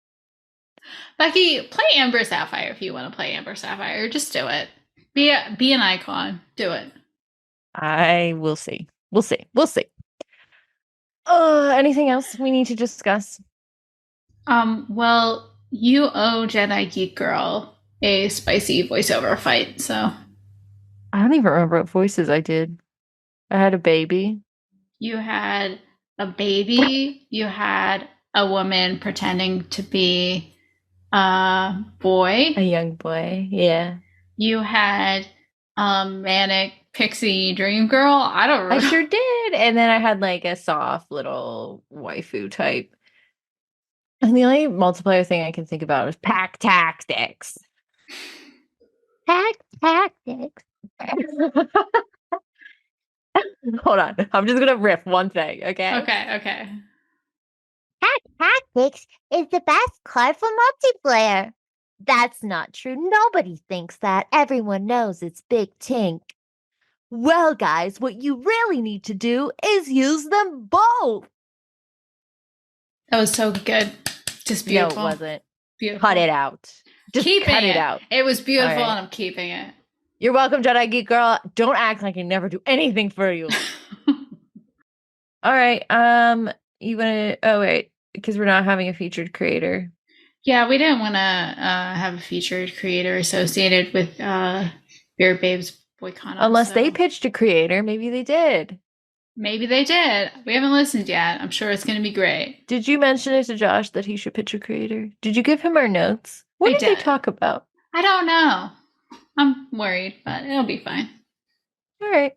Becky, play Amber Sapphire if you want to play Amber Sapphire. Just do it. Be an icon. Do it. I will see. We'll see. Anything else we need to discuss? Well, you owe Jedi Geek Girl a spicy voiceover fight, so I don't even remember what voices I did. I had a baby. you had a baby, you had a woman pretending to be a boy. A young boy, yeah. You had manic pixie dream girl. I don't remember. I sure did. And then I had like a soft little waifu type. And the only multiplayer thing I can think about is Pack Tactics. Pack Tactics. Hold on. I'm just gonna riff one thing, okay? Okay. Pack Tactics is the best card for multiplayer. That's not true. Nobody thinks that. Everyone knows it's Big Tink. Well, guys, what you really need to do is use them both. That was so good. Just beautiful. No, it wasn't. Beautiful. Cut it out. Just cut it out. It was beautiful, All right. and I'm keeping it. You're welcome, Jedi Geek Girl. Don't act like I never do anything for you. All right. You wanna? Oh wait, because we're not having a featured creator. Yeah, we didn't want to have a featured creator associated with Beer Babes Boycana. Unless they pitched a creator, maybe they did. Maybe they did. We haven't listened yet. I'm sure it's going to be great. Did you mention it to Josh that he should pitch a creator? Did you give him our notes? What did they talk about? I don't know. I'm worried, but it'll be fine. All right.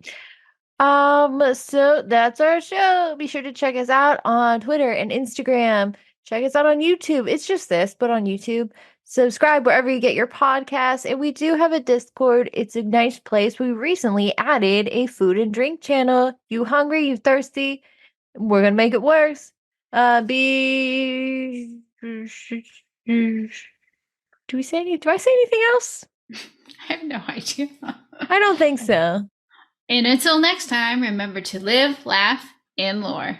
So that's our show. Be sure to check us out on Twitter and Instagram. Check us out on YouTube. It's just this, but on YouTube. Subscribe wherever you get your podcasts. And we do have a Discord. It's a nice place. We recently added a food and drink channel. You hungry? You thirsty? We're going to make it worse. Do I say anything else? I have no idea. I don't think so. And until next time, remember to live, laugh, and lore.